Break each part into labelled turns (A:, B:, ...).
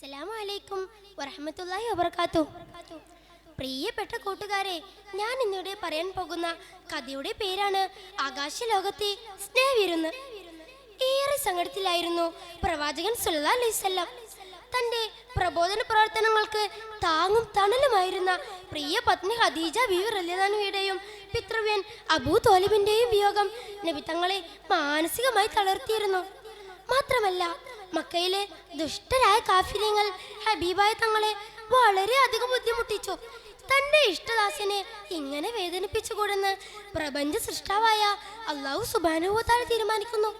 A: അസ്സലാമു അലൈക്കും വറഹ്മത്തുള്ളാഹി വബറകാതുഹു. പ്രിയപ്പെട്ട കൂട്ടുകാരെ, ഞാൻ ഇന്നിവിടെ പറയാൻ പോകുന്ന കഥയുടെ പേരാണ് ആകാശലോകത്തെ സ്നേഹവിരുന്ന്. ഏറെ സങ്കടത്തിലായിരുന്നു പ്രവാചകൻ സല്ലല്ലാഹു അലൈഹി വസല്ലം. തൻ്റെ പ്രബോധന പ്രവർത്തനങ്ങൾക്ക് താങ്ങും തണലുമായിരുന്ന പ്രിയ പത്നി ഖദീജ ബീവി റളിയല്ലാഹു അൻഹയുടെയും പിതൃവ്യൻ അബൂ ത്വാലിബിന്റെയും വിയോഗം നബി തങ്ങളെ മാനസികമായി തളർത്തിയിരുന്നു. മാത്രമല്ല, മക്കയിലെ ദുഷ്ടരായ കാഫിര്യങ്ങൾ ഹബീബായ തങ്ങളെ വളരെ അധികം ബുദ്ധിമുട്ടിച്ചു. തന്റെ ഇഷ്ടദാസനെ ഇങ്ങനെ വേദനിപ്പിച്ചുകൂടെന്ന് പ്രപഞ്ച സൃഷ്ടാവായ അല്ലാഹു സുബ്ഹാനഹു വ തആല തീരുമാനിക്കുന്നു.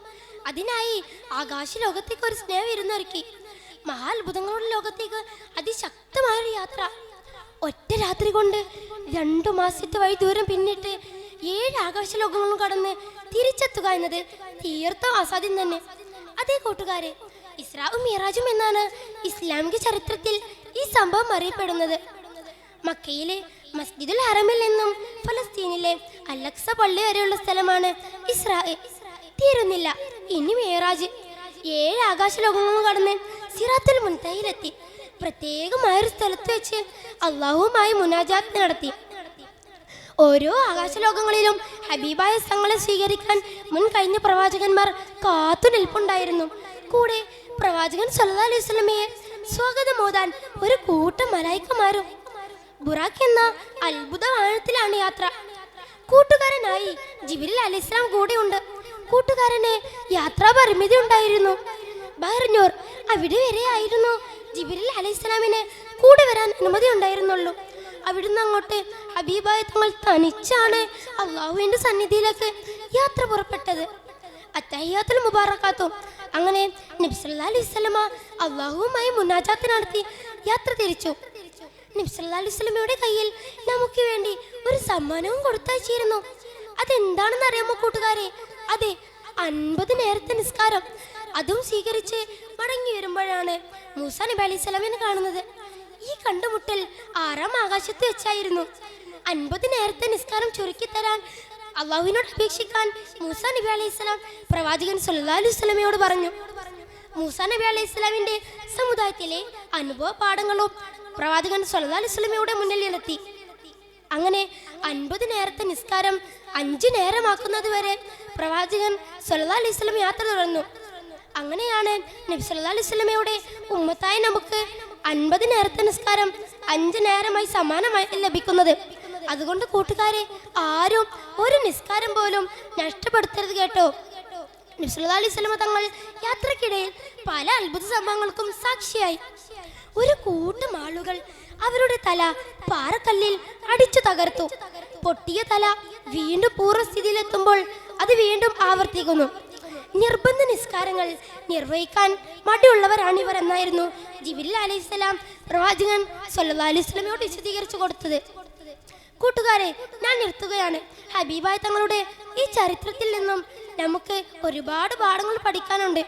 A: അതിനായി ആകാശ ലോകത്തേക്ക് ഒരു സ്നേഹവിരുന്നൊരുക്കി. മഹാത്ഭുതങ്ങളുടെ ലോകത്തേക്ക് അതിശക്തമായൊരു യാത്ര. ഒറ്റ രാത്രി കൊണ്ട് 2 മാസത്തെ വഴി ദൂരം പിന്നിട്ട് 7 ആകാശ ലോകങ്ങളും കടന്ന് തിരിച്ചെത്തുക എന്നത് തീർത്തും അസാധ്യം തന്നെ. അതേ കൂട്ടുകാരെ, ഇസ്രാഉം മിറാജും എന്നാണ് ഇസ്ലാമിക ചരിത്രത്തിൽ ഈ സംഭവം അറിയപ്പെടുന്നത്. മക്കയിലെ മസ്ജിദുൽ ഹറമിൽ നിന്നും ഫലസ്തീനിലെ അൽ-അഖ്സ പള്ളി വരെയുള്ള സ്ഥലമാണ് ഇസ്രാ. തീരുന്നില്ല, ഇനി മിറാജ്. 7 ആകാശ ലോകങ്ങളും കടന്ന് സിറാത്തുൽ മുൻതഹയിലെത്തി. പ്രത്യേകമായൊരു സ്ഥലത്ത് വെച്ച് അള്ളാഹുവുമായി മുനാജാത്ത് നടത്തി. ഓരോ ആകാശലോകങ്ങളിലും ഹബീബായ തങ്ങളെ സ്വീകരിക്കാൻ മുൻ കഴിഞ്ഞ പ്രവാചകന്മാർ കാത്തു നിൽപ്പുണ്ടായിരുന്നു. കൂടെ പ്രവാചകൻ സല്ലല്ലാഹു അലൈഹി വസല്ലമയെ സ്വാഗതം ഓതാൻ ഒരു കൂട്ടം മലായിക്കമാരും. ബുറാഖ് എന്ന അത്ഭുത വാഹനത്തിലാണ് യാത്ര. കൂട്ടുകാരനായി ജിബ്രീൽ അലൈഹിസ്സലാം കൂടെയുണ്ട്. കൂട്ടുകാരന് യാത്രാ പരിമിതി ഉണ്ടായിരുന്നു. ബഹ്റൂർ അവിടെ വരെ ആയിരുന്നു ജിബ്രീൽ അലൈഹിസ്സലാമിന് കൂടെ വരാൻ അനുമതി ഉണ്ടായിരുന്നുള്ളൂ. അവിടുന്ന് അങ്ങോട്ട് ഹബീബായ തങ്ങൾ തനിച്ചാണ് അള്ളാഹുവിന്റെ സന്നിധിയിലേക്ക് യാത്ര പുറപ്പെട്ടത്. അത്തഹിയ്യാത്തുൽ മുബാറകാത്തും. അങ്ങനെ നബി സല്ലല്ലാഹു അലൈഹി വസല്ലമ അള്ളാഹുവുമായി മുനാജാത്ത് നടത്തി യാത്ര തിരിച്ചു. നബി സല്ലല്ലാഹു അലൈഹി വസല്ലമയുടെ കയ്യിൽ നമുക്ക് വേണ്ടി ഒരു സമ്മാനവും കൊടുത്തയച്ചിരുന്നു. അതെന്താണെന്ന് അറിയാമോ കൂട്ടുകാരെ? അതെ, 50 നേരത്തെ നിസ്കാരം. അതും സ്വീകരിച്ച് മടങ്ങി വരുമ്പോഴാണ് മൂസാ നബി അലൈഹി സ്വലാമിനെ കാണുന്നത്. ഈ കണ്ടുമുട്ടൽ 6-ാം ആകാശത്ത് വെച്ചായിരുന്നു. 50 നേരത്തെ നിസ്കാരം ചുരുക്കിത്തരാൻ അള്ളാഹുവിനോട് അപേക്ഷിക്കാൻ മൂസാ നബി അലൈഹി സ്വലാം പ്രവാചകൻ സല്ലല്ലാഹു അലൈഹി വസല്ലമയോട് പറഞ്ഞു. മൂസാ നബി അലൈഹി സ്വലാമിന്റെ സമുദായത്തിലെ അനുഭവ പാഠങ്ങളും പ്രവാചകൻ സല്ലല്ലാഹു അലൈഹി വസല്ലമയുടെ മുന്നിൽ നിർത്തി. അങ്ങനെ 50 നേരത്തെ നിസ്കാരം 5 നേരമാക്കുന്നത് വരെ പ്രവാചകൻ സല്ലല്ലാഹു അലൈഹി വസല്ലം യാത്ര തുടർന്നു. അങ്ങനെയാണ് നബി സല്ലല്ലാഹു അലൈഹി വസല്ലമയുടെ ഉമ്മത്തായ നമുക്ക് 50 നേരത്തെ നിസ്കാരം 5 നേരമായി സമാനമായി ലഭിക്കുന്നത്. അതുകൊണ്ട് കൂട്ടുകാരെ, ആരും ഒരു നിസ്കാരം പോലും നഷ്ടപ്പെടുത്തരുത് കേട്ടോ. നബി സല്ലല്ലാഹു അലൈഹി വസല്ലം തങ്ങൾ യാത്രക്കിടയിൽ പല അത്ഭുത സംഭവങ്ങൾക്കും സാക്ഷിയായി. ഒരു കൂട്ടം ആളുകൾ അവരുടെ തല പാറക്കല്ലിൽ അടിച്ചു തകർത്തു. പൊട്ടിയ തല വീണ്ടും പൂർവ്വസ്ഥിതിയിലെത്തുമ്പോൾ അത് വീണ്ടും ആവർത്തിക്കുന്നു. നിർബന്ധ നിസ്കാരങ്ങൾ നിർവഹിക്കാൻ മടിയുള്ളവരാണിവർ എന്നായിരുന്നു ജിബ്രീൽ അലൈഹിസ്സലാം പ്രവാചകൻ സല്ലല്ലാഹു അലൈഹി വസല്ലമയോട് വിശദീകരിച്ചു കൊടുത്തത്. കൂട്ടുകാരെ, ഞാൻ നിർത്തുകയാണ്. ഹബീബായ തങ്ങളുടെ ഈ ചരിത്രത്തിൽ നിന്നും നമുക്ക് ഒരുപാട് പാഠങ്ങൾ പഠിക്കാനുണ്ട്.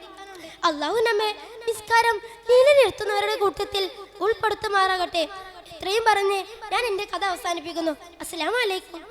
A: അള്ളാഹു നമ്മെ നിസ്കാരം നിലനിർത്തുന്നവരുടെ കൂട്ടത്തിൽ ഉൾപ്പെടുത്തുമാറാകട്ടെ. ഇത്രയും പറഞ്ഞ് ഞാൻ എൻ്റെ കഥ അവസാനിപ്പിക്കുന്നു. അസ്സലാമു അലൈക്കും.